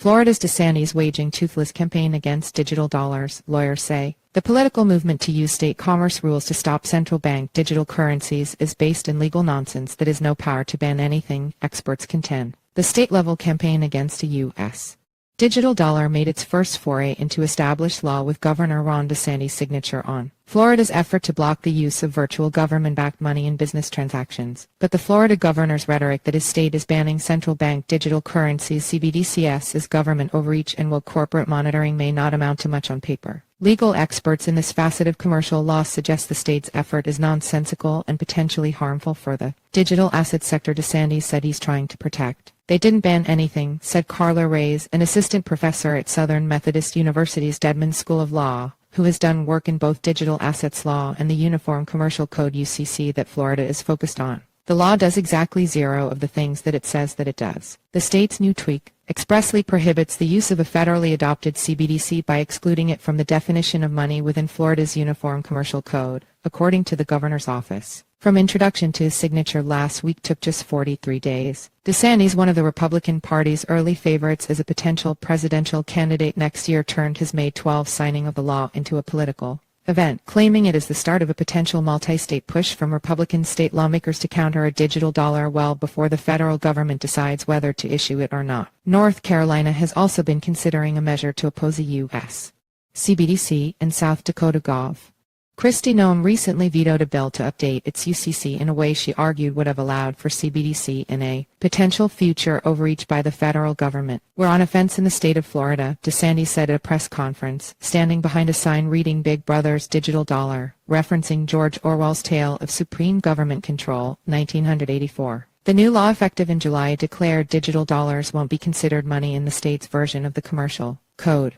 Florida's DeSantis waging toothless campaign against digital dollars, lawyers say. The political movement to use state commerce rules to stop central bank digital currencies is based in legal nonsense that has no power to ban anything, experts contend. The state-level campaign against a U.S. digital dollar made its first foray into established law with Governor Ron DeSantis' signature on Florida's effort to block the use of virtual government-backed money in business transactions. But the Florida governor's rhetoric that his state is banning central bank digital currencies CBDCs is government overreach and while corporate monitoring may not amount to much on paper. Legal experts in this facet of commercial law suggest the state's effort is nonsensical and potentially harmful for the digital asset sector DeSantis said he's trying to protect. They didn't ban anything, said Carla Reyes, an assistant professor at Southern Methodist University's Dedman School of Law, who has done work in both digital assets law and the Uniform Commercial Code UCC that Florida is focused on. The law does exactly zero of the things that it says that it does. The state's new tweak expressly prohibits the use of a federally adopted CBDC by excluding it from the definition of money within Florida's Uniform Commercial Code, according to the governor's office. From introduction to his signature last week took just 43 days. DeSantis, one of the Republican Party's early favorites as a potential presidential candidate next year, turned his May 12 signing of the law into a political event, claiming it is the start of a potential multi-state push from Republican state lawmakers to counter a digital dollar well before the federal government decides whether to issue it or not. North Carolina has also been considering a measure to oppose a U.S. CBDC, and South Dakota Gov. Kristi Noem recently vetoed a bill to update its UCC in a way she argued would have allowed for CBDC in a potential future overreach by the federal government. We're on a fence in the state of Florida, DeSantis said at a press conference, standing behind a sign reading Big Brother's Digital Dollar, referencing George Orwell's tale of supreme government control, 1984. The new law, effective in July, declared digital dollars won't be considered money in the state's version of the commercial code.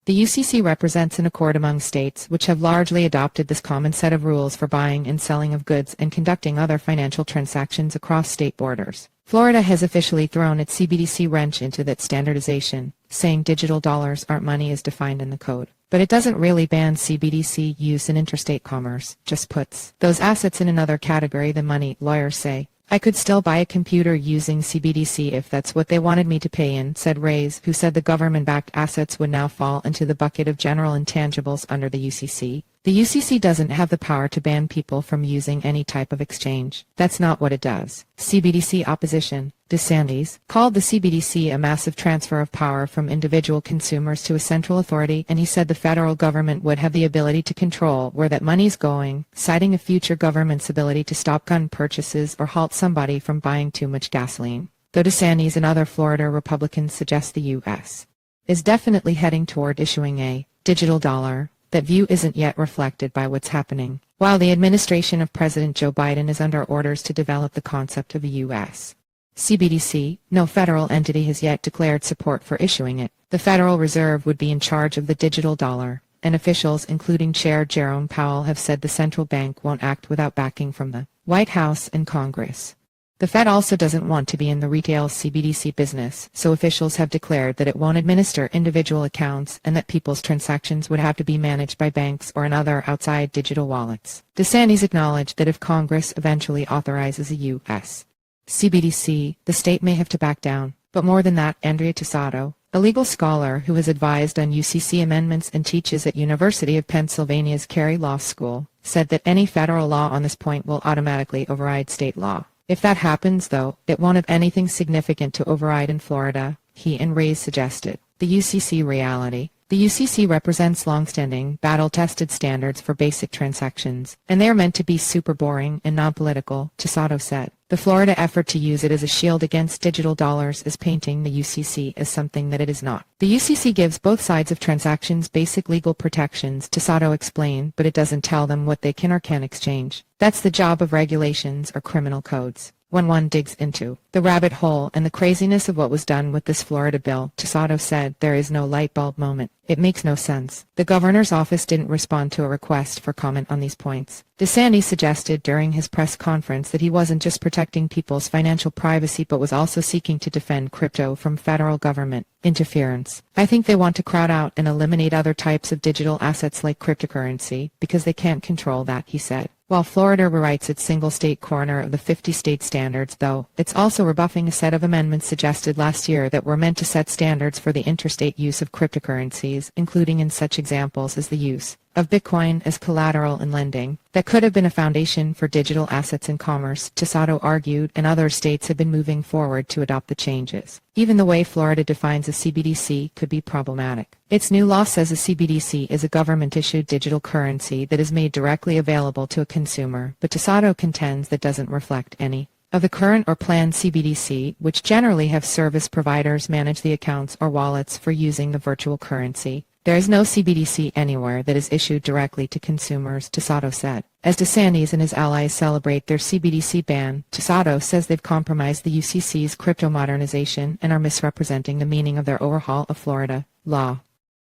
The UCC represents an accord among states which have largely adopted this common set of rules for buying and selling of goods and conducting other financial transactions across state borders. Florida has officially thrown its CBDC wrench into that standardization, saying digital dollars aren't money as defined in the code. But it doesn't really ban CBDC use in interstate commerce, just puts those assets in another category than money, lawyers say. I could still buy a computer using CBDC if that's what they wanted me to pay in, said Reyes, who said the government-backed assets would now fall into the bucket of general intangibles under the UCC. The UCC doesn't have the power to ban people from using any type of exchange. That's not what it does. CBDC opposition. DeSantis called the CBDC a massive transfer of power from individual consumers to a central authority, and he said the federal government would have the ability to control where that money's going, citing a future government's ability to stop gun purchases or halt somebody from buying too much gasoline. Though DeSantis and other Florida Republicans suggest the U.S. is definitely heading toward issuing a digital dollar, that view isn't yet reflected by what's happening. While the administration of President Joe Biden is under orders to develop the concept of a U.S. CBDC, no federal entity has yet declared support for issuing it. The Federal Reserve would be in charge of the digital dollar, and officials including Chair Jerome Powell have said the central bank won't act without backing from the White House and Congress. The Fed also doesn't want to be in the retail CBDC business, so officials have declared that it won't administer individual accounts and that people's transactions would have to be managed by banks or in other outside digital wallets. DeSantis acknowledged that if Congress eventually authorizes a U.S. CBDC, the state may have to back down. But more than that, Andrea Tosato, a legal scholar who has advised on UCC amendments and teaches at University of Pennsylvania's Carey Law School, said that any federal law on this point will automatically override state law. If that happens, though, it won't have anything significant to override in Florida, he and Reyes suggested. The UCC reality. The UCC represents long-standing, battle-tested standards for basic transactions, and they are meant to be super boring and non-political, Tosato said. The Florida effort to use it as a shield against digital dollars is painting the UCC as something that it is not. The UCC gives both sides of transactions basic legal protections, Tosato explained, but it doesn't tell them what they can or can't exchange. That's the job of regulations or criminal codes. When one digs into the rabbit hole and the craziness of what was done with this Florida bill, Tosato said, there is no light bulb moment. It makes no sense. The governor's office didn't respond to a request for comment on these points. DeSantis suggested during his press conference that he wasn't just protecting people's financial privacy but was also seeking to defend crypto from federal government interference. I think they want to crowd out and eliminate other types of digital assets like cryptocurrency because they can't control that, he said. While Florida rewrites its single-state corner of the 50-state standards, though, it's also rebuffing a set of amendments suggested last year that were meant to set standards for the interstate use of cryptocurrencies, including in such examples as the use of Bitcoin as collateral in lending, that could have been a foundation for digital assets in commerce, Tosato argued, and other states have been moving forward to adopt the changes. Even the way Florida defines a CBDC could be problematic. Its new law says a CBDC is a government-issued digital currency that is made directly available to a consumer, but Tosato contends that doesn't reflect any of the current or planned CBDC, which generally have service providers manage the accounts or wallets for using the virtual currency. There is no CBDC anywhere that is issued directly to consumers, Tosato said. As DeSantis and his allies celebrate their CBDC ban, Tosato says they've compromised the UCC's crypto modernization and are misrepresenting the meaning of their overhaul of Florida law.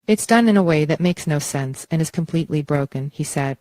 It's done in a way that makes no sense and is completely broken, he said.